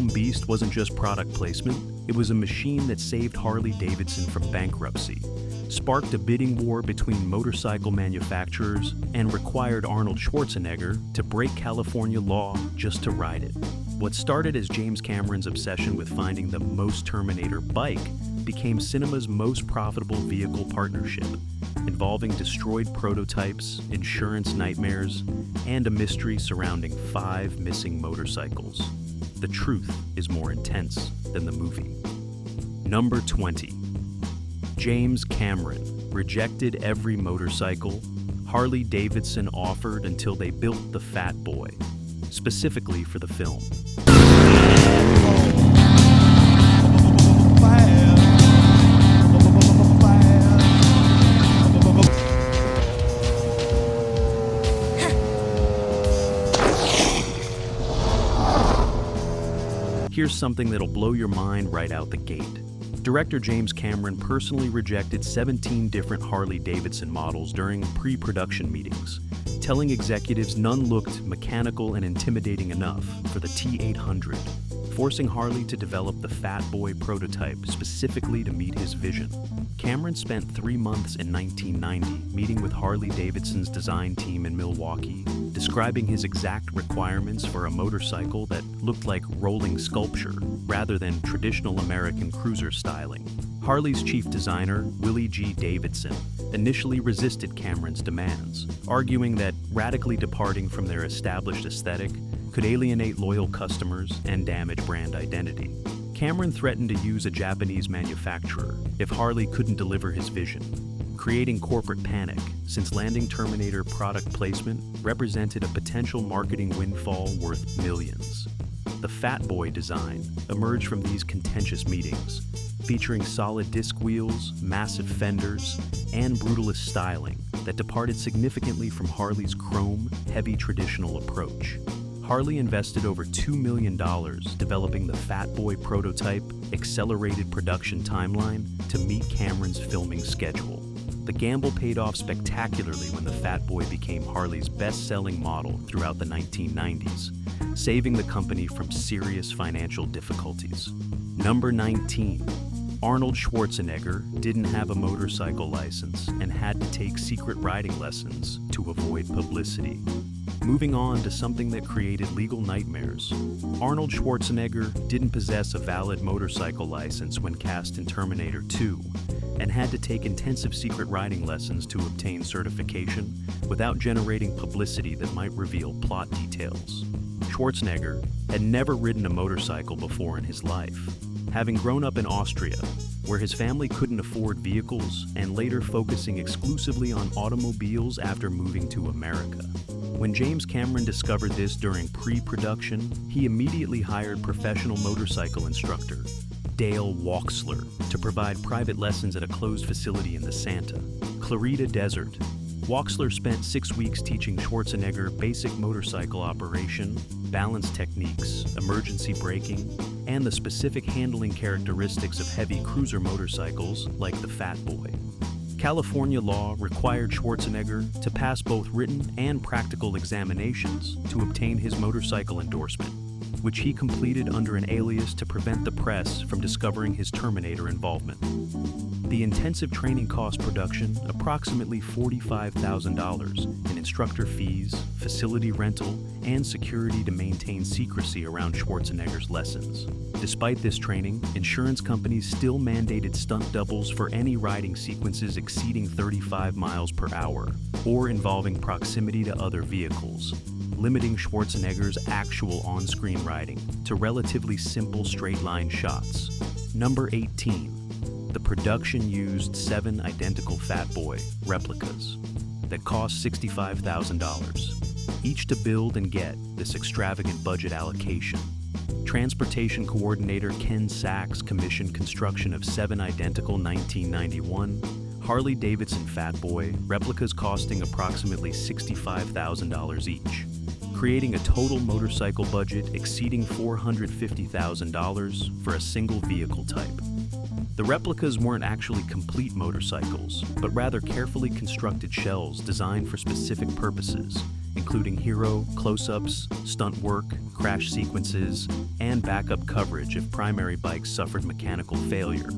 chrome beast wasn't just product placement, it was a machine that saved Harley-Davidson from bankruptcy, sparked a bidding war between motorcycle manufacturers, and required Arnold Schwarzenegger to break California law just to ride it. What started as James Cameron's obsession with finding the most Terminator bike became cinema's most profitable vehicle partnership, involving destroyed prototypes, insurance nightmares, and a mystery surrounding 5 missing motorcycles. The truth is more intense than the movie. Number 20. James Cameron rejected every motorcycle Harley-Davidson offered until they built the Fat Boy, specifically for the film. Here's something that'll blow your mind right out the gate. Director James Cameron personally rejected 17 different Harley-Davidson models during pre-production meetings, telling executives none looked mechanical and intimidating enough for the T-800, forcing Harley to develop the Fat Boy prototype specifically to meet his vision. Cameron spent 3 months in 1990 meeting with Harley-Davidson's design team in Milwaukee, describing his exact requirements for a motorcycle that looked like rolling sculpture rather than traditional American cruiser styling. Harley's chief designer, Willie G. Davidson, initially resisted Cameron's demands, arguing that radically departing from their established aesthetic could alienate loyal customers and damage brand identity. Cameron threatened to use a Japanese manufacturer if Harley couldn't deliver his vision, creating corporate panic since landing Terminator product placement represented a potential marketing windfall worth millions. The Fat Boy design emerged from these contentious meetings, featuring solid disc wheels, massive fenders, and brutalist styling that departed significantly from Harley's chrome, heavy traditional approach. Harley invested over $2 million developing the Fat Boy prototype accelerated production timeline to meet Cameron's filming schedule. The gamble paid off spectacularly when the Fat Boy became Harley's best-selling model throughout the 1990s, saving the company from serious financial difficulties. Number 19. Arnold Schwarzenegger didn't have a motorcycle license and had to take secret riding lessons to avoid publicity. Moving on to something that created legal nightmares, Arnold Schwarzenegger didn't possess a valid motorcycle license when cast in Terminator 2 and had to take intensive secret riding lessons to obtain certification without generating publicity that might reveal plot details. Schwarzenegger had never ridden a motorcycle before in his life, having grown up in Austria, where his family couldn't afford vehicles, and later focusing exclusively on automobiles after moving to America. When James Cameron discovered this during pre-production, he immediately hired professional motorcycle instructor Dale Wachsler to provide private lessons at a closed facility in the Santa Clarita Desert. Wachsler spent 6 weeks teaching Schwarzenegger basic motorcycle operation, balance techniques, emergency braking, and the specific handling characteristics of heavy cruiser motorcycles like the Fat Boy. California law required Schwarzenegger to pass both written and practical examinations to obtain his motorcycle endorsement, which he completed under an alias to prevent the press from discovering his Terminator involvement. The intensive training cost production approximately $45,000 in instructor fees, facility rental, and security to maintain secrecy around Schwarzenegger's lessons. Despite this training, insurance companies still mandated stunt doubles for any riding sequences exceeding 35 miles per hour or involving proximity to other vehicles, limiting Schwarzenegger's actual on-screen riding to relatively simple straight-line shots. Number 18. The production used 7 identical Fat Boy replicas that cost $65,000, each to build and get this extravagant budget allocation. Transportation coordinator Ken Sachs commissioned construction of 7 identical 1991 Harley-Davidson Fat Boy replicas costing approximately $65,000 each, creating a total motorcycle budget exceeding $450,000 for a single vehicle type. The replicas weren't actually complete motorcycles, but rather carefully constructed shells designed for specific purposes, including hero, close-ups, stunt work, crash sequences, and backup coverage if primary bikes suffered mechanical failure.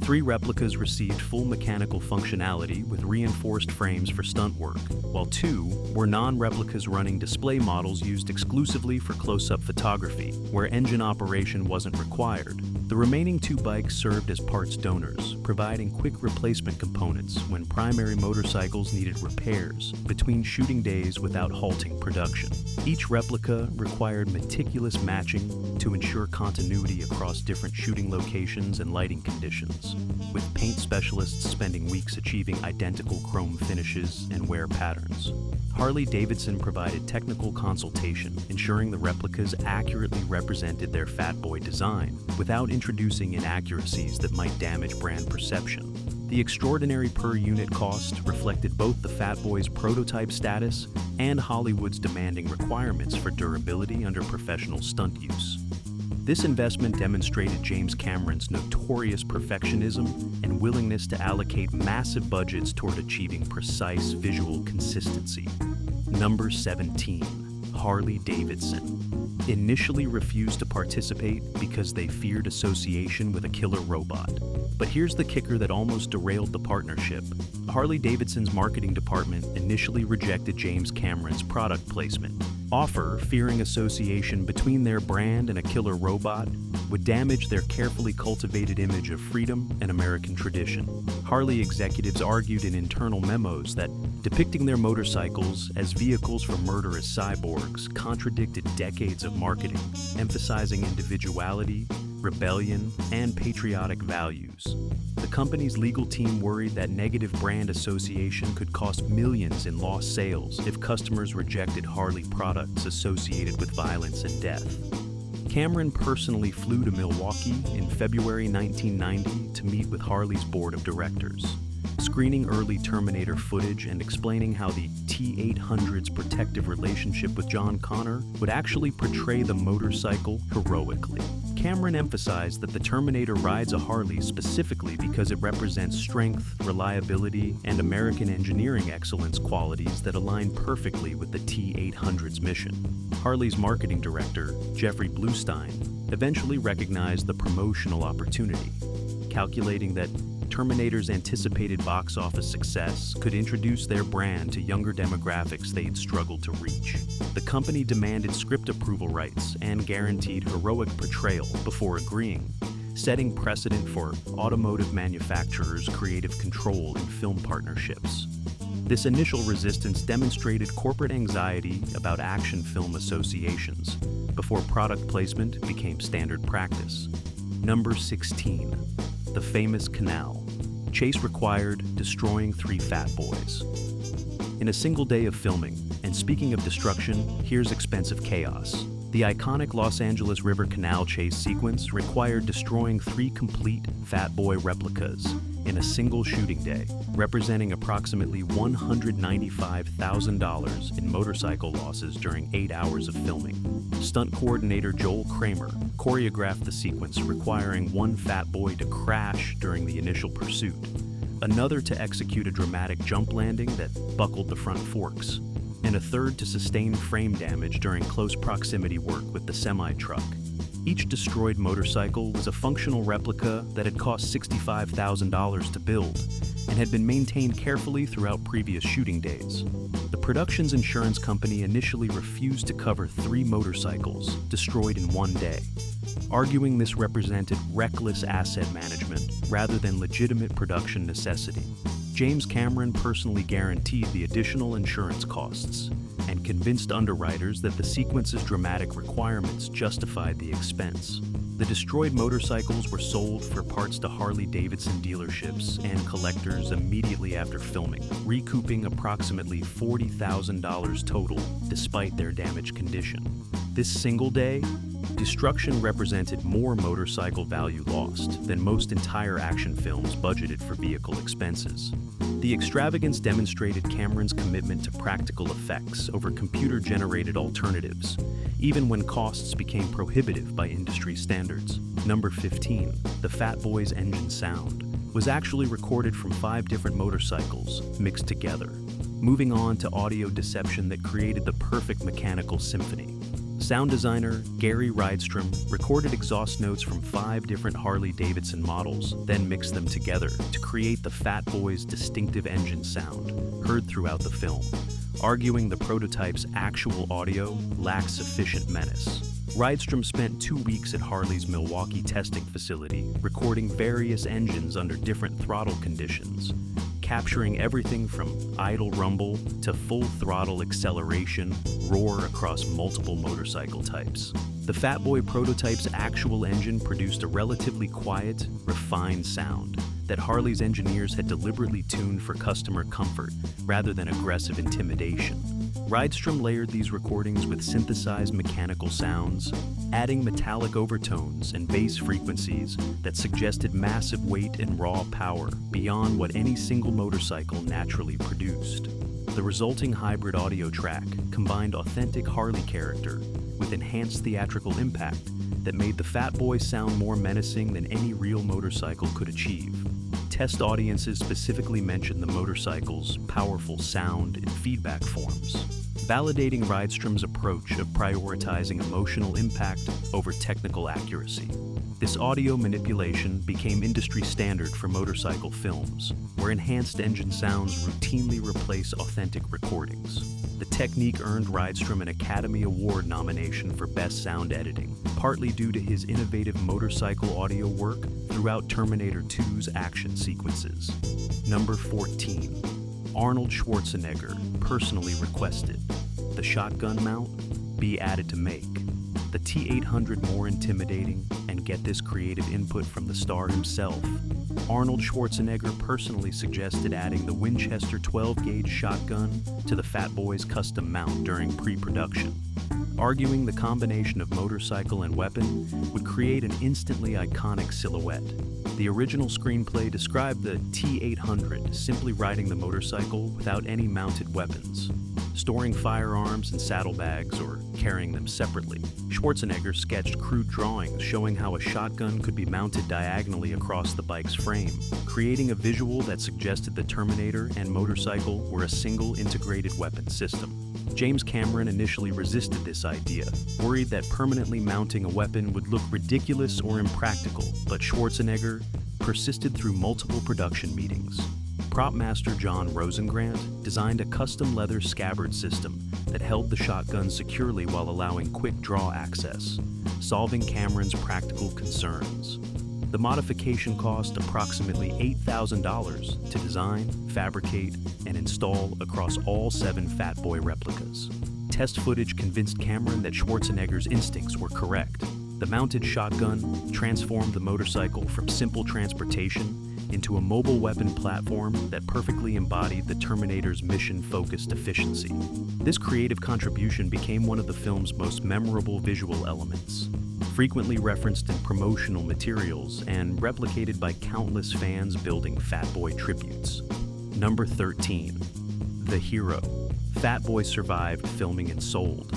3 replicas received full mechanical functionality with reinforced frames for stunt work, while 2 were non-replicas running display models used exclusively for close-up photography, where engine operation wasn't required. The remaining 2 bikes served as parts donors, providing quick replacement components when primary motorcycles needed repairs between shooting days without halting production. Each replica required meticulous matching to ensure continuity across different shooting locations and lighting conditions, with paint specialists spending weeks achieving identical chrome finishes and wear patterns. Harley-Davidson provided technical consultation, ensuring the replicas accurately represented their Fat Boy design without introducing inaccuracies that might damage brand perception. The extraordinary per-unit cost reflected both the Fat Boy's prototype status and Hollywood's demanding requirements for durability under professional stunt use. This investment demonstrated James Cameron's notorious perfectionism and willingness to allocate massive budgets toward achieving precise visual consistency. Number 17. Harley-Davidson. Initially refused to participate because they feared association with a killer robot. But here's the kicker that almost derailed the partnership. Harley-Davidson's marketing department initially rejected James Cameron's product placement. Offer, fearing association between their brand and a killer robot, would damage their carefully cultivated image of freedom and American tradition. Harley executives argued in internal memos that depicting their motorcycles as vehicles for murderous cyborgs contradicted decades of marketing, emphasizing individuality, rebellion, and patriotic values. The company's legal team worried that negative brand association could cost millions in lost sales if customers rejected Harley products associated with violence and death. Cameron personally flew to Milwaukee in February 1990 to meet with Harley's board of directors, screening early Terminator footage and explaining how the T-800's protective relationship with John Connor would actually portray the motorcycle heroically. Cameron emphasized that the Terminator rides a Harley specifically because it represents strength, reliability, and American engineering excellence qualities that align perfectly with the T-800's mission. Harley's marketing director, Jeffrey Bluestein, eventually recognized the promotional opportunity, calculating that Terminator's anticipated box office success could introduce their brand to younger demographics they'd struggled to reach. The company demanded script approval rights and guaranteed heroic portrayal before agreeing, setting precedent for automotive manufacturers' creative control in film partnerships. This initial resistance demonstrated corporate anxiety about action film associations before product placement became standard practice. Number 16. The famous Canal. Chase required destroying 3 Fat Boys. In a single day of filming, and speaking of destruction, here's expensive chaos. The iconic Los Angeles River Canal chase sequence required destroying 3 complete Fat Boy replicas in a single shooting day, representing approximately $195,000 in motorcycle losses during 8 hours of filming. Stunt coordinator Joel Kramer choreographed the sequence, requiring 1 Fat Boy to crash during the initial pursuit, another to execute a dramatic jump landing that buckled the front forks, and a third to sustain frame damage during close proximity work with the semi-truck. Each destroyed motorcycle was a functional replica that had cost $65,000 to build and had been maintained carefully throughout previous shooting days. The production's insurance company initially refused to cover 3 motorcycles destroyed in one day, arguing this represented reckless asset management rather than legitimate production necessity. James Cameron personally guaranteed the additional insurance costs and convinced underwriters that the sequence's dramatic requirements justified the expense. The destroyed motorcycles were sold for parts to Harley-Davidson dealerships and collectors immediately after filming, recouping approximately $40,000 total despite their damaged condition. This single day, destruction represented more motorcycle value lost than most entire action films budgeted for vehicle expenses. The extravagance demonstrated Cameron's commitment to practical effects over computer-generated alternatives, even when costs became prohibitive by industry standards. Number 15. The Fat Boy's engine sound was actually recorded from 5 different motorcycles mixed together. moving on to audio deception that created the perfect mechanical symphony. Sound designer Gary Rydstrom recorded exhaust notes from 5 different Harley-Davidson models, then mixed them together to create the Fat Boy's distinctive engine sound, heard throughout the film, arguing the prototype's actual audio lacks sufficient menace. Rydstrom spent 2 weeks at Harley's Milwaukee testing facility, recording various engines under different throttle conditions, capturing everything from idle rumble to full throttle acceleration, roar across multiple motorcycle types. The Fat Boy prototype's actual engine produced a relatively quiet, refined sound that Harley's engineers had deliberately tuned for customer comfort rather than aggressive intimidation. Rydstrom layered these recordings with synthesized mechanical sounds, adding metallic overtones and bass frequencies that suggested massive weight and raw power beyond what any single motorcycle naturally produced. The resulting hybrid audio track combined authentic Harley character with enhanced theatrical impact that made the Fat Boy sound more menacing than any real motorcycle could achieve. Test audiences specifically mentioned the motorcycle's powerful sound and feedback forms, validating Rydstrom's approach of prioritizing emotional impact over technical accuracy. This audio manipulation became industry standard for motorcycle films, where enhanced engine sounds routinely replace authentic recordings. The technique earned Rydstrom an Academy Award nomination for Best Sound Editing, partly due to his innovative motorcycle audio work throughout Terminator 2's action sequences. Number 14. Arnold Schwarzenegger personally requested the shotgun mount be added to make the T-800 more intimidating and get this creative input from the star himself. Arnold Schwarzenegger personally suggested adding the Winchester 12-gauge shotgun to the Fat Boy's custom mount during pre-production, arguing the combination of motorcycle and weapon would create an instantly iconic silhouette. The original screenplay described the T-800 simply riding the motorcycle without any mounted weapons, storing firearms in saddlebags or carrying them separately. Schwarzenegger sketched crude drawings showing how a shotgun could be mounted diagonally across the bike's frame, creating a visual that suggested the Terminator and motorcycle were a single integrated weapon system. James Cameron initially resisted this idea, worried that permanently mounting a weapon would look ridiculous or impractical, but Schwarzenegger persisted through multiple production meetings. Prop master John Rosengrant designed a custom leather scabbard system that held the shotgun securely while allowing quick draw access, solving Cameron's practical concerns. The modification cost approximately $8,000 to design, fabricate, and install across all 7 Fat Boy replicas. Test footage convinced Cameron that Schwarzenegger's instincts were correct. The mounted shotgun transformed the motorcycle from simple transportation into a mobile weapon platform that perfectly embodied the Terminator's mission-focused efficiency. This creative contribution became one of the film's most memorable visual elements, frequently referenced in promotional materials and replicated by countless fans building Fat Boy tributes. Number 13. The Hero. Fat Boy survived filming and sold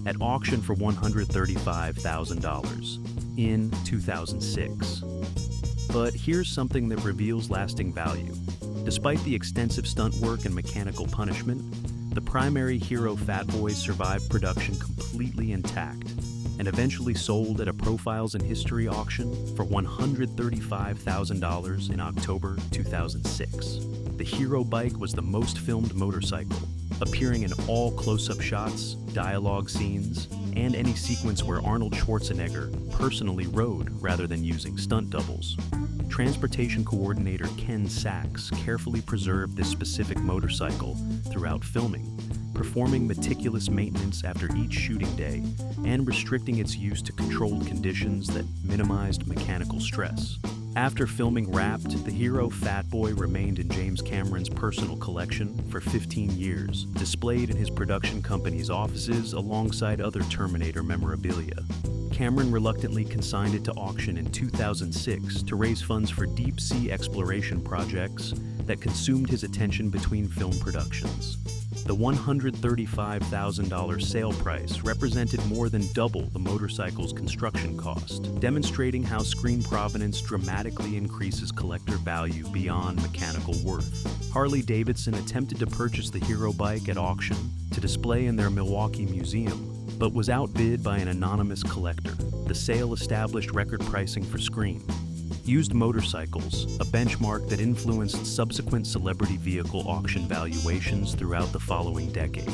at auction for $135,000 in 2006. But here's something that reveals lasting value. Despite the extensive stunt work and mechanical punishment, the primary Hero Fat Boy survived production completely intact and eventually sold at a Profiles in History auction for $135,000 in October 2006. The Hero bike was the most filmed motorcycle, appearing in all close-up shots, dialogue scenes, and any sequence where Arnold Schwarzenegger personally rode rather than using stunt doubles. Transportation coordinator Ken Sachs carefully preserved this specific motorcycle throughout filming, performing meticulous maintenance after each shooting day and restricting its use to controlled conditions that minimized mechanical stress. After filming wrapped, the Hero Fat Boy remained in James Cameron's personal collection for 15 years, displayed in his production company's offices alongside other Terminator memorabilia. Cameron reluctantly consigned it to auction in 2006 to raise funds for deep-sea exploration projects that consumed his attention between film productions. The $135,000 sale price represented more than double the motorcycle's construction cost, demonstrating how screen provenance dramatically increases collector value beyond mechanical worth. Harley-Davidson attempted to purchase the hero bike at auction to display in their Milwaukee museum, but was outbid by an anonymous collector. The sale established record pricing for screen. Used motorcycles, a benchmark that influenced subsequent celebrity vehicle auction valuations throughout the following decade.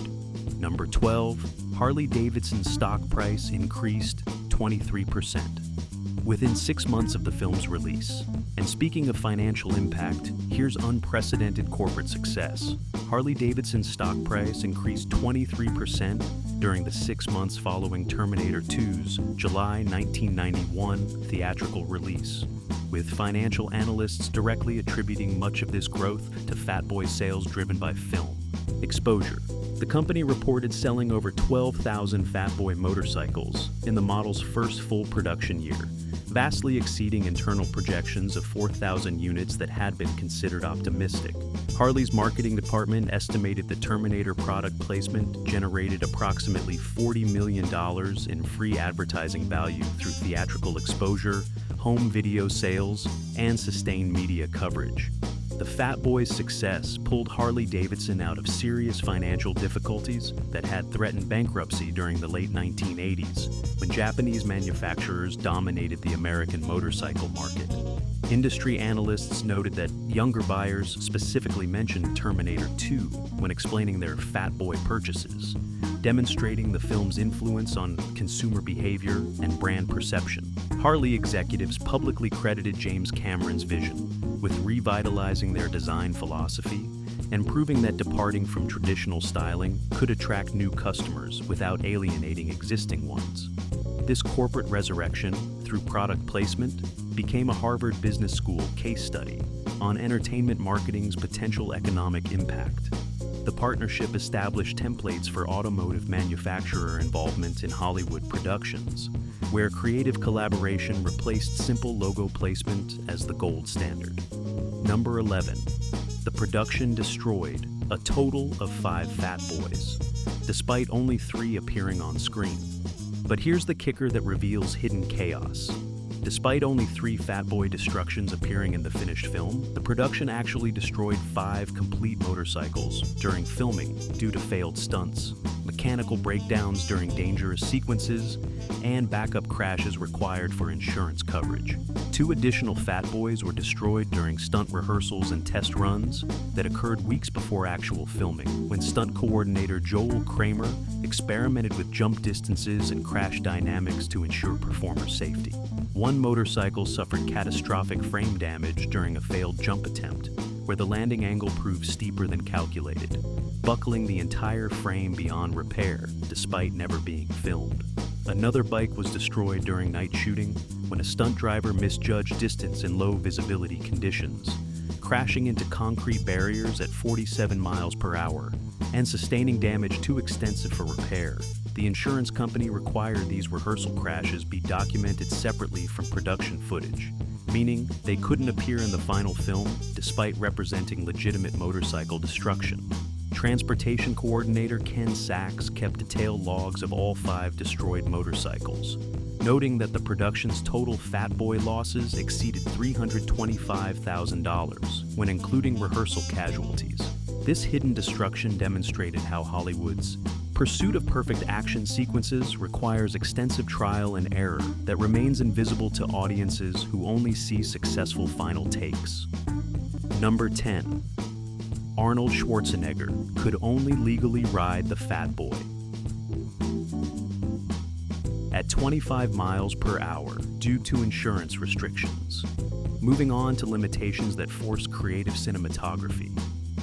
Number 12, Harley-Davidson's stock price increased 23% within 6 months of the film's release. And speaking of financial impact, here's unprecedented corporate success. Harley-Davidson's stock price increased 23% during the 6 months following Terminator 2's July 1991 theatrical release, with financial analysts directly attributing much of this growth to Fat Boy sales driven by film exposure. The company reported selling over 12,000 Fat Boy motorcycles in the model's first full production year, vastly exceeding internal projections of 4,000 units that had been considered optimistic. Harley's marketing department estimated the Terminator product placement generated approximately $40 million in free advertising value through theatrical exposure, home video sales, and sustained media coverage. The Fat Boy's success pulled Harley-Davidson out of serious financial difficulties that had threatened bankruptcy during the late 1980s, when Japanese manufacturers dominated the American motorcycle market. Industry analysts noted that younger buyers specifically mentioned Terminator 2 when explaining their Fat Boy purchases, demonstrating the film's influence on consumer behavior and brand perception. Harley executives publicly credited James Cameron's vision with revitalizing their design philosophy and proving that departing from traditional styling could attract new customers without alienating existing ones. This corporate resurrection, through product placement, became a Harvard Business School case study on entertainment marketing's potential economic impact. The partnership established templates for automotive manufacturer involvement in Hollywood productions, where creative collaboration replaced simple logo placement as the gold standard. Number 11. The production destroyed a total of 5 Fat Boys, despite only 3 appearing on screen. But here's the kicker that reveals hidden chaos. Despite only 3 Fat Boy destructions appearing in the finished film, the production actually destroyed 5 complete motorcycles during filming due to failed stunts, mechanical breakdowns during dangerous sequences, and backup crashes required for insurance coverage. 2 additional Fat Boys were destroyed during stunt rehearsals and test runs that occurred weeks before actual filming, when stunt coordinator Joel Kramer experimented with jump distances and crash dynamics to ensure performer safety. 1 motorcycle suffered catastrophic frame damage during a failed jump attempt, where the landing angle proved steeper than calculated, buckling the entire frame beyond repair despite never being filmed. Another bike was destroyed during night shooting when a stunt driver misjudged distance in low visibility conditions, crashing into concrete barriers at 47 miles per hour and sustaining damage too extensive for repair. The insurance company required these rehearsal crashes be documented separately from production footage, meaning they couldn't appear in the final film despite representing legitimate motorcycle destruction. Transportation coordinator Ken Sachs kept detailed logs of all 5 destroyed motorcycles, noting that the production's total Fat Boy losses exceeded $325,000 when including rehearsal casualties. This hidden destruction demonstrated how Hollywood's pursuit of perfect action sequences requires extensive trial and error that remains invisible to audiences who only see successful final takes. Number 10. Arnold Schwarzenegger could only legally ride the Fat Boy. At 25 miles per hour due to insurance restrictions. Moving on to limitations that forced creative cinematography.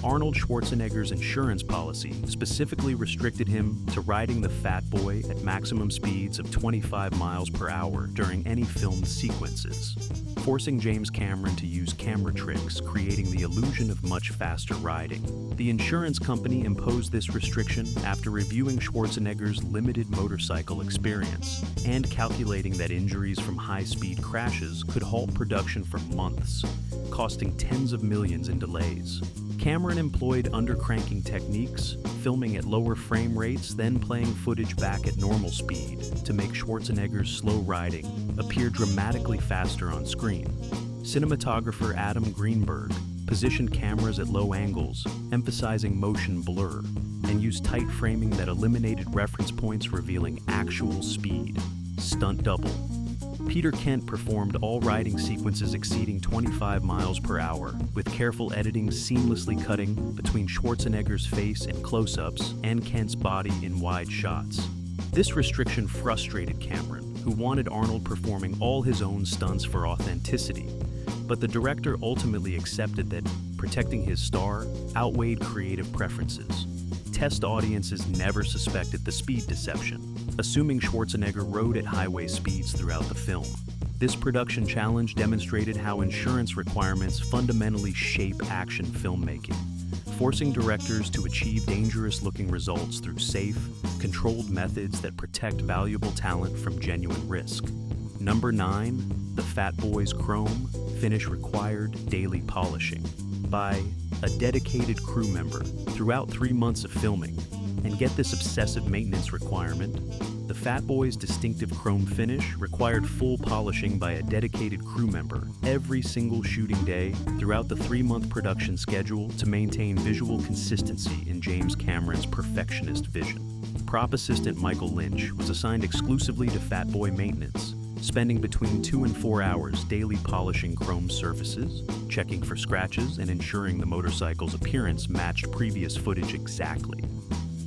Arnold Schwarzenegger's insurance policy specifically restricted him to riding the Fat Boy at maximum speeds of 25 miles per hour during any filmed sequences, forcing James Cameron to use camera tricks, creating the illusion of much faster riding. The insurance company imposed this restriction after reviewing Schwarzenegger's limited motorcycle experience and calculating that injuries from high-speed crashes could halt production for months, costing tens of millions in delays. Cameron Cameron employed undercranking techniques, filming at lower frame rates, then playing footage back at normal speed to make Schwarzenegger's slow riding appear dramatically faster on screen. Cinematographer Adam Greenberg positioned cameras at low angles, emphasizing motion blur, and used tight framing that eliminated reference points revealing actual speed. Stunt double. Peter Kent performed all riding sequences exceeding 25 miles per hour, with careful editing seamlessly cutting between Schwarzenegger's face in close-ups and Kent's body in wide shots. This restriction frustrated Cameron, who wanted Arnold performing all his own stunts for authenticity. But the director ultimately accepted that protecting his star outweighed creative preferences. Test audiences never suspected the speed deception, assuming Schwarzenegger rode at highway speeds throughout the film. This production challenge demonstrated how insurance requirements fundamentally shape action filmmaking, forcing directors to achieve dangerous-looking results through safe, controlled methods that protect valuable talent from genuine risk. Number 9, the Fat Boys Chrome Finish Required Daily Polishing. By a dedicated crew member throughout 3 months of filming. And get this obsessive maintenance requirement, the Fat Boys' distinctive chrome finish required full polishing by a dedicated crew member every single shooting day throughout the 3-month production schedule to maintain visual consistency in James Cameron's perfectionist vision. Prop assistant Michael Lynch was assigned exclusively to Fat Boy maintenance, spending between 2 and 4 hours daily polishing chrome surfaces, checking for scratches, and ensuring the motorcycle's appearance matched previous footage exactly.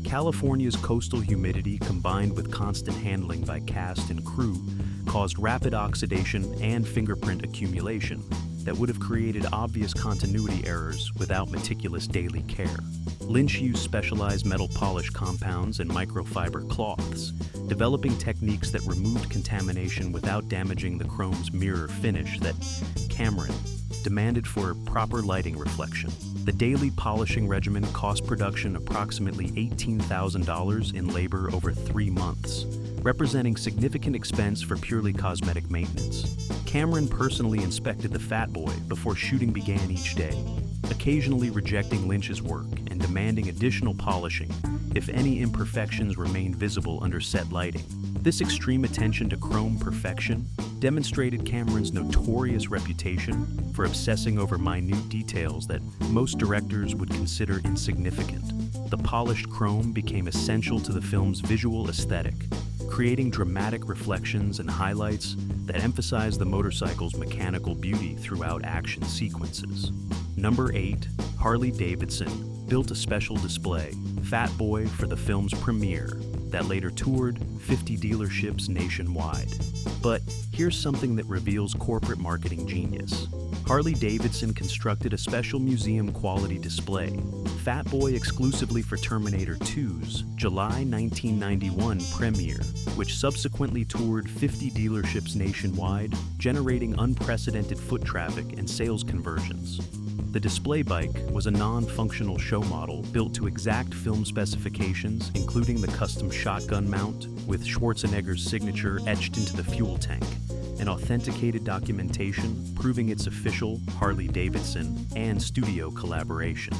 California's coastal humidity combined with constant handling by cast and crew caused rapid oxidation and fingerprint accumulation that would have created obvious continuity errors without meticulous daily care. Lynch used specialized metal polish compounds and microfiber cloths, developing techniques that removed contamination without damaging the chrome's mirror finish that Cameron demanded for proper lighting reflection. The daily polishing regimen cost production approximately $18,000 in labor over 3 months, representing significant expense for purely cosmetic maintenance. Cameron personally inspected the Fat Boy before shooting began each day, occasionally rejecting Lynch's work and demanding additional polishing if any imperfections remained visible under set lighting. This extreme attention to chrome perfection demonstrated Cameron's notorious reputation for obsessing over minute details that most directors would consider insignificant. The polished chrome became essential to the film's visual aesthetic, creating dramatic reflections and highlights that emphasize the motorcycle's mechanical beauty throughout action sequences. Number 8, Harley-Davidson built a special display, Fat Boy, for the film's premiere that later toured 50 dealerships nationwide. But here's something that reveals corporate marketing genius. Harley-Davidson constructed a special museum-quality display, Fat Boy, exclusively for Terminator 2's July 1991 premiere, which subsequently toured 50 dealerships nationwide, generating unprecedented foot traffic and sales conversions. The display bike was a non-functional show model built to exact film specifications, including the custom shotgun mount with Schwarzenegger's signature etched into the fuel tank, and authenticated documentation proving its official Harley-Davidson and studio collaboration.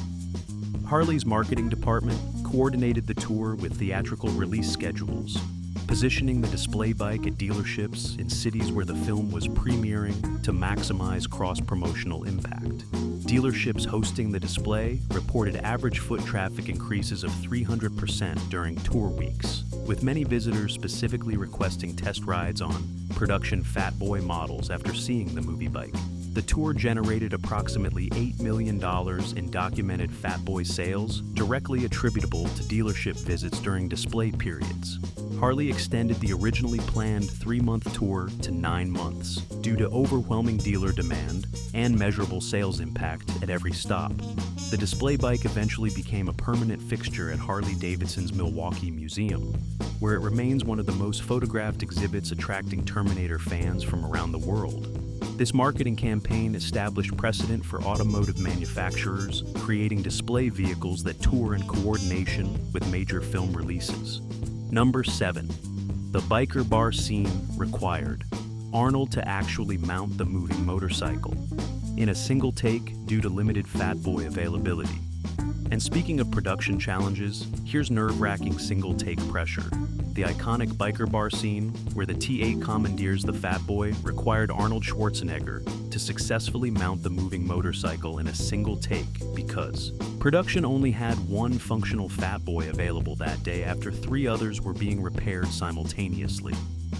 Harley's marketing department coordinated the tour with theatrical release schedules, positioning the display bike at dealerships in cities where the film was premiering to maximize cross-promotional impact. Dealerships hosting the display reported average foot traffic increases of 300% during tour weeks, with many visitors specifically requesting test rides on production Fat Boy models after seeing the movie bike. The tour generated approximately $8 million in documented Fat Boy sales, directly attributable to dealership visits during display periods. Harley extended the originally planned 3-month tour to 9 months due to overwhelming dealer demand and measurable sales impact at every stop. The display bike eventually became a permanent fixture at Harley-Davidson's Milwaukee Museum, where it remains one of the most photographed exhibits attracting Terminator fans from around the world. This marketing campaign established precedent for automotive manufacturers, creating display vehicles that tour in coordination with major film releases. Number 7. The biker bar scene required Arnold to actually mount the moving motorcycle. In a single take, due to limited Fat Boy availability, And speaking of production challenges, here's nerve-wracking single-take pressure. The iconic biker bar scene, where the T-8 commandeers the Fat Boy, required Arnold Schwarzenegger to successfully mount the moving motorcycle in a single take because production only had one functional Fat Boy available that day after 3 others were being repaired simultaneously.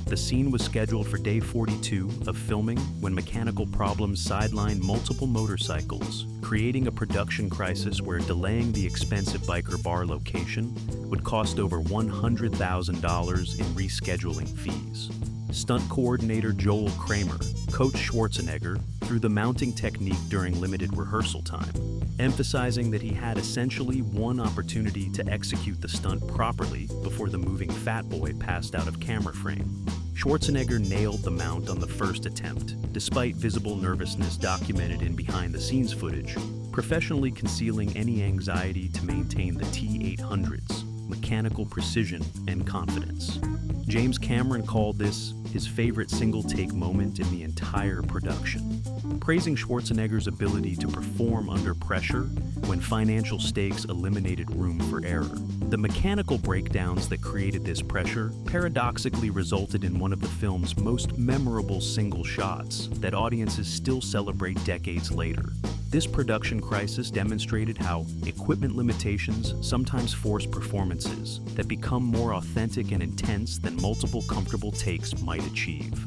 The scene was scheduled for day 42 of filming when mechanical problems sidelined multiple motorcycles, creating a production crisis where delaying the expensive biker bar location would cost over $100,000 in rescheduling fees. Stunt coordinator Joel Kramer coached Schwarzenegger through the mounting technique during limited rehearsal time, emphasizing that he had essentially one opportunity to execute the stunt properly before the moving Fat Boy passed out of camera frame. Schwarzenegger nailed the mount on the first attempt, despite visible nervousness documented in behind-the-scenes footage, professionally concealing any anxiety to maintain the T-800's mechanical precision and confidence. James Cameron called this his favorite single-take moment in the entire production, praising Schwarzenegger's ability to perform under pressure when financial stakes eliminated room for error. The mechanical breakdowns that created this pressure paradoxically resulted in one of the film's most memorable single shots that audiences still celebrate decades later. This production crisis demonstrated how equipment limitations sometimes force performances that become more authentic and intense than multiple comfortable takes might achieve.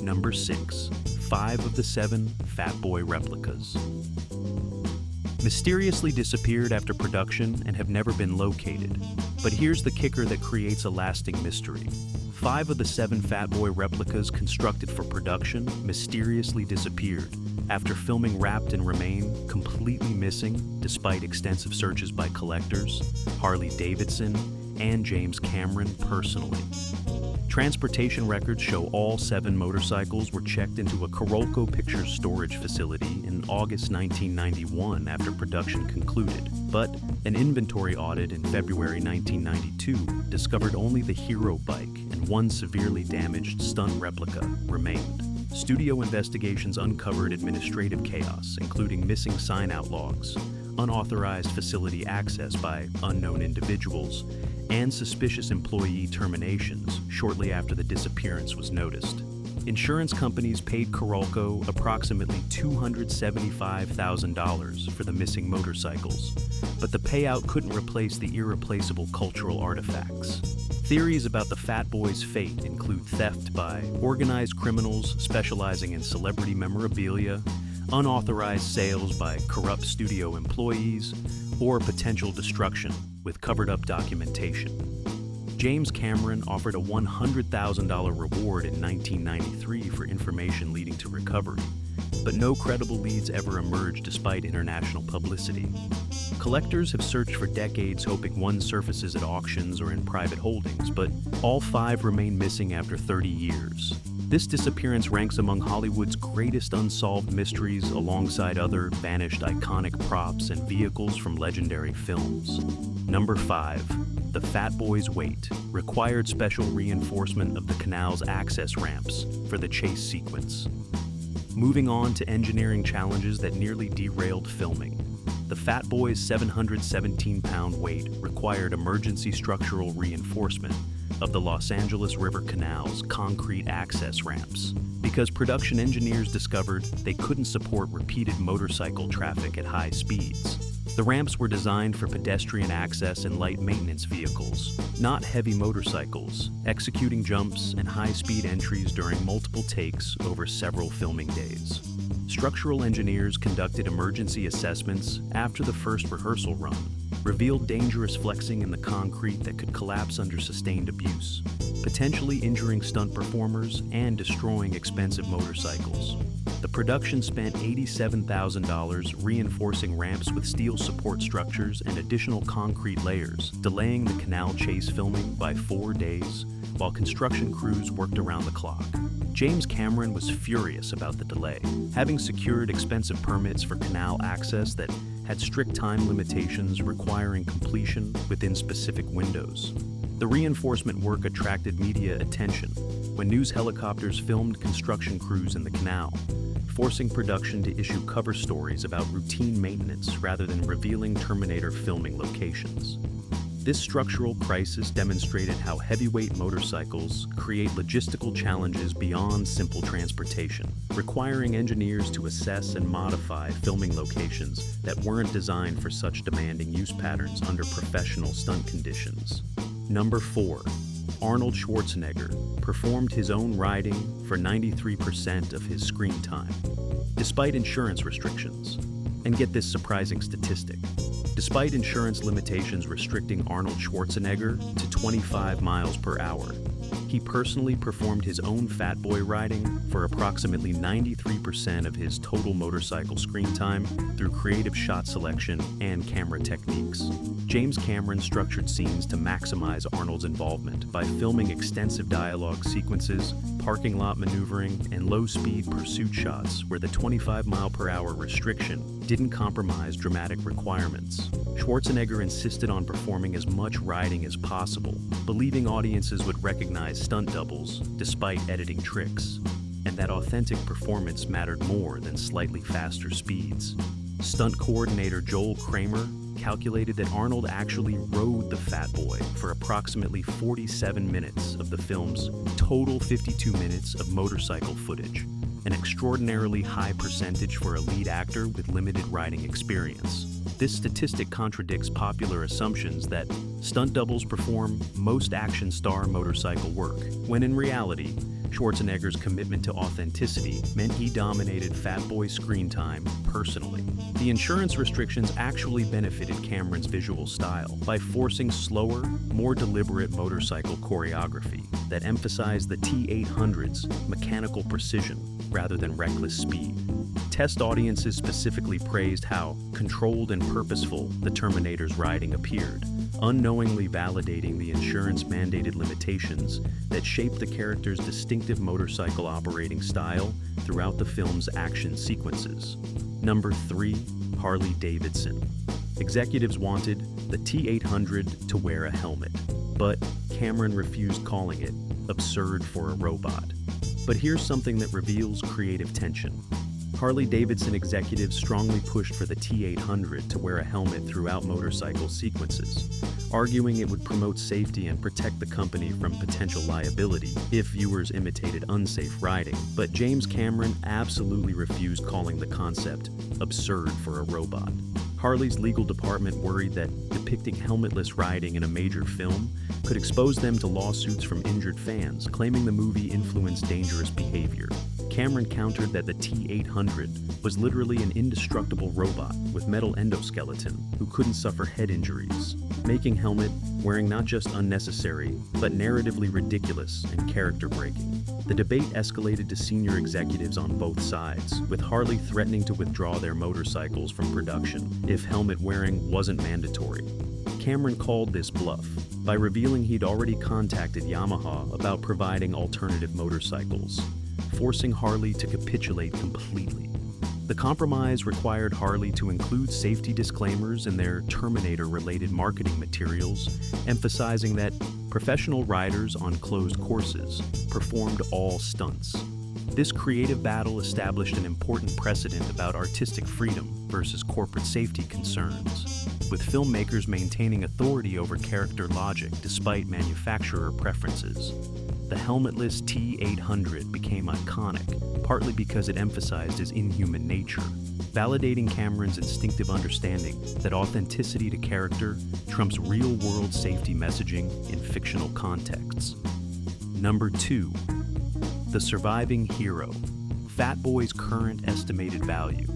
Number 6. 5 of the 7 Fat Boy replicas. Mysteriously disappeared after production and have never been located. But here's the kicker that creates a lasting mystery. 5 of the 7 Fat Boy replicas constructed for production mysteriously disappeared after filming wrapped and remain completely missing despite extensive searches by collectors, Harley-Davidson, and James Cameron personally. Transportation records show all 7 motorcycles were checked into a Corolco Pictures storage facility in August 1991 after production concluded, but an inventory audit in February 1992 discovered only the Hero bike and one severely damaged stunt replica remained. Studio investigations uncovered administrative chaos, including missing sign-out logs, unauthorized facility access by unknown individuals, and suspicious employee terminations shortly after the disappearance was noticed. Insurance companies paid Corolco approximately $275,000 for the missing motorcycles, but the payout couldn't replace the irreplaceable cultural artifacts. Theories about the Fat Boy's fate include theft by organized criminals specializing in celebrity memorabilia, unauthorized sales by corrupt studio employees, or potential destruction with covered-up documentation. James Cameron offered a $100,000 reward in 1993 for information leading to recovery, but no credible leads ever emerged despite international publicity. Collectors have searched for decades hoping one surfaces at auctions or in private holdings, but all 5 remain missing after 30 years. This disappearance ranks among Hollywood's greatest unsolved mysteries alongside other vanished iconic props and vehicles from legendary films. Number 5. The Fat Boy's weight required special reinforcement of the Canal's access ramps for the chase sequence. Moving on to engineering challenges that nearly derailed filming. The Fat Boy's 717-pound weight required emergency structural reinforcement of the Los Angeles River Canal's concrete access ramps because production engineers discovered they couldn't support repeated motorcycle traffic at high speeds. The ramps were designed for pedestrian access and light maintenance vehicles, not heavy motorcycles, executing jumps and high-speed entries during multiple takes over several filming days. Structural engineers conducted emergency assessments after the first rehearsal run, revealed dangerous flexing in the concrete that could collapse under sustained abuse, potentially injuring stunt performers and destroying expensive motorcycles. The production spent $87,000 reinforcing ramps with steel support structures and additional concrete layers, delaying the Canal chase filming by 4 days, while construction crews worked around the clock. James Cameron was furious about the delay, having secured expensive permits for Canal access that had strict time limitations requiring completion within specific windows. The reinforcement work attracted media attention when news helicopters filmed construction crews in the canal, forcing production to issue cover stories about routine maintenance rather than revealing Terminator filming locations. This structural crisis demonstrated how heavyweight motorcycles create logistical challenges beyond simple transportation, requiring engineers to assess and modify filming locations that weren't designed for such demanding use patterns under professional stunt conditions. Number 4. Arnold Schwarzenegger performed his own riding for 93% of his screen time, despite insurance restrictions. And get this surprising statistic. Despite insurance limitations restricting Arnold Schwarzenegger to 25 miles per hour, he personally performed his own fat boy riding for approximately 93% of his total motorcycle screen time through creative shot selection and camera techniques. James Cameron structured scenes to maximize Arnold's involvement by filming extensive dialogue sequences, parking lot maneuvering, and low-speed pursuit shots where the 25-mile-per-hour restriction didn't compromise dramatic requirements. Schwarzenegger insisted on performing as much riding as possible, believing audiences would recognize stunt doubles despite editing tricks, and that authentic performance mattered more than slightly faster speeds. Stunt coordinator Joel Kramer calculated that Arnold actually rode the Fat Boy for approximately 47 minutes of the film's total 52 minutes of motorcycle footage, an extraordinarily high percentage for a lead actor with limited riding experience. This statistic contradicts popular assumptions that stunt doubles perform most action star motorcycle work, when in reality, Schwarzenegger's commitment to authenticity meant he dominated Fat Boy screen time personally. The insurance restrictions actually benefited Cameron's visual style by forcing slower, more deliberate motorcycle choreography that emphasized the T-800's mechanical precision rather than reckless speed. Test audiences specifically praised how controlled and purposeful the Terminator's riding appeared, unknowingly validating the insurance-mandated limitations that shaped the character's distinctive motorcycle operating style throughout the film's action sequences. Number 3. Harley-Davidson. Executives wanted the T-800 to wear a helmet, but Cameron refused, calling it absurd for a robot. But here's something that reveals creative tension. Harley-Davidson executives strongly pushed for the T-800 to wear a helmet throughout motorcycle sequences, arguing it would promote safety and protect the company from potential liability if viewers imitated unsafe riding. But James Cameron absolutely refused, calling the concept absurd for a robot. Harley's legal department worried that depicting helmetless riding in a major film could expose them to lawsuits from injured fans, claiming the movie influenced dangerous behavior. Cameron countered that the T-800 was literally an indestructible robot with metal endoskeleton who couldn't suffer head injuries, making helmet wearing not just unnecessary, but narratively ridiculous and character-breaking. The debate escalated to senior executives on both sides, with Harley threatening to withdraw their motorcycles from production if helmet wearing wasn't mandatory. Cameron called this bluff by revealing he'd already contacted Yamaha about providing alternative motorcycles, forcing Harley to capitulate completely. The compromise required Harley to include safety disclaimers in their Terminator-related marketing materials, emphasizing that professional riders on closed courses performed all stunts. This creative battle established an important precedent about artistic freedom versus corporate safety concerns, with filmmakers maintaining authority over character logic despite manufacturer preferences. The helmetless T-800 became iconic, partly because it emphasized his inhuman nature, validating Cameron's instinctive understanding that authenticity to character trumps real-world safety messaging in fictional contexts. Number 2. The surviving hero. Fat Boy's current estimated value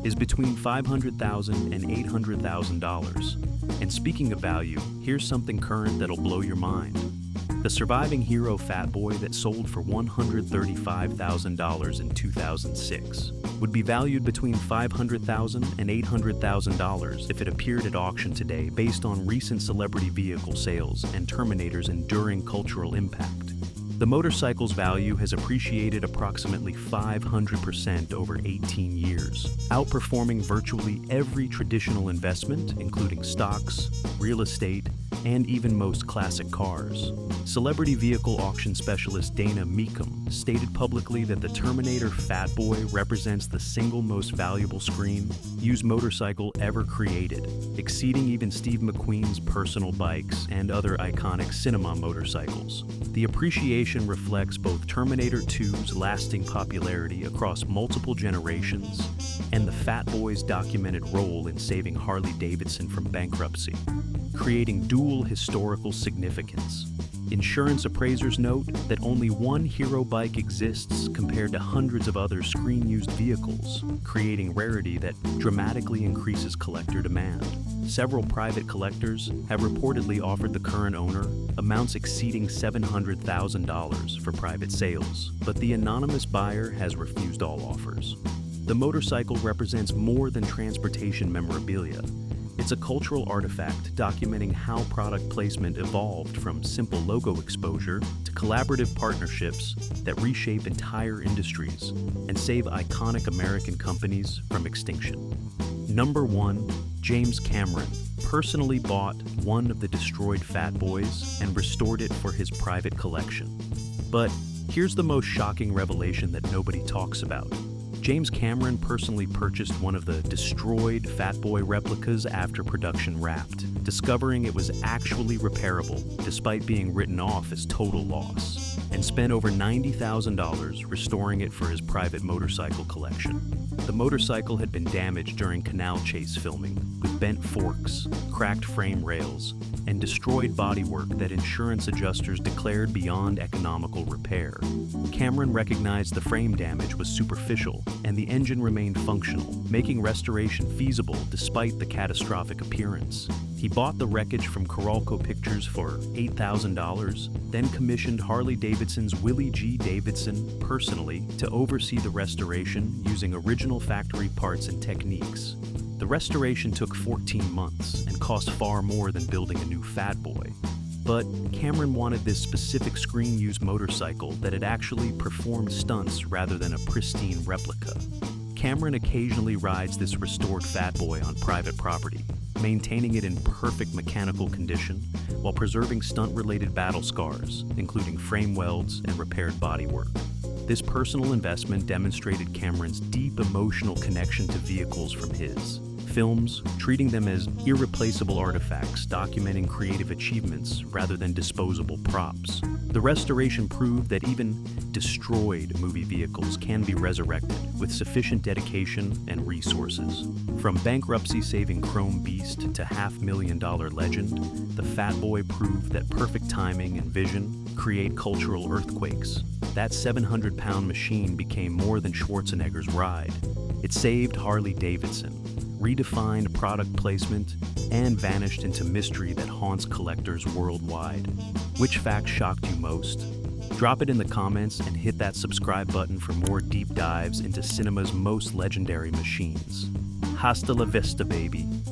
is between $500,000 and $800,000. And speaking of value, here's something current that'll blow your mind. The surviving hero Fat Boy that sold for $135,000 in 2006 would be valued between $500,000 and $800,000 if it appeared at auction today, based on recent celebrity vehicle sales and Terminator's enduring cultural impact. The motorcycle's value has appreciated approximately 500% over 18 years, outperforming virtually every traditional investment, including stocks, real estate, and even most classic cars. Celebrity vehicle auction specialist Dana Meekum stated publicly that the Terminator Fat Boy represents the single most valuable screen-used motorcycle ever created, exceeding even Steve McQueen's personal bikes and other iconic cinema motorcycles. The appreciation reflects both Terminator 2's lasting popularity across multiple generations and the Fat Boy's documented role in saving Harley-Davidson from bankruptcy, creating dual historical significance. Insurance appraisers note that only one hero bike exists compared to hundreds of other screen-used vehicles, creating rarity that dramatically increases collector demand. Several private collectors have reportedly offered the current owner amounts exceeding $700,000 for private sales, but the anonymous buyer has refused all offers. The motorcycle represents more than transportation memorabilia. It's a cultural artifact documenting how product placement evolved from simple logo exposure to collaborative partnerships that reshape entire industries and save iconic American companies from extinction. Number 1. James Cameron personally bought one of the destroyed Fat Boys and restored it for his private collection. But here's the most shocking revelation that nobody talks about. James Cameron personally purchased one of the destroyed Fat Boy replicas after production wrapped, discovering it was actually repairable despite being written off as total loss, and spent over $90,000 restoring it for his private motorcycle collection. The motorcycle had been damaged during Canal chase filming, with bent forks, cracked frame rails, and destroyed bodywork that insurance adjusters declared beyond economical repair. Cameron recognized the frame damage was superficial and the engine remained functional, making restoration feasible despite the catastrophic appearance. He bought the wreckage from Coralco Pictures for $8,000, then commissioned Harley-Davidson's Willie G. Davidson personally to oversee the restoration using original factory parts and techniques. The restoration took 14 months and cost far more than building a new Fat Boy. But Cameron wanted this specific screen-used motorcycle that had actually performed stunts rather than a pristine replica. Cameron occasionally rides this restored Fat Boy on private property, maintaining it in perfect mechanical condition while preserving stunt-related battle scars, including frame welds and repaired bodywork. This personal investment demonstrated Cameron's deep emotional connection to vehicles from his films, treating them as irreplaceable artifacts documenting creative achievements rather than disposable props. The restoration proved that even destroyed movie vehicles can be resurrected with sufficient dedication and resources. From bankruptcy-saving Chrome Beast to $500,000 legend, the Fat Boy proved that perfect timing and vision create cultural earthquakes. That 700-pound machine became more than Schwarzenegger's ride. It saved Harley-Davidson, redefined product placement, and vanished into mystery that haunts collectors worldwide. Which fact shocked you most? Drop it in the comments and hit that subscribe button for more deep dives into cinema's most legendary machines. Hasta la vista, baby.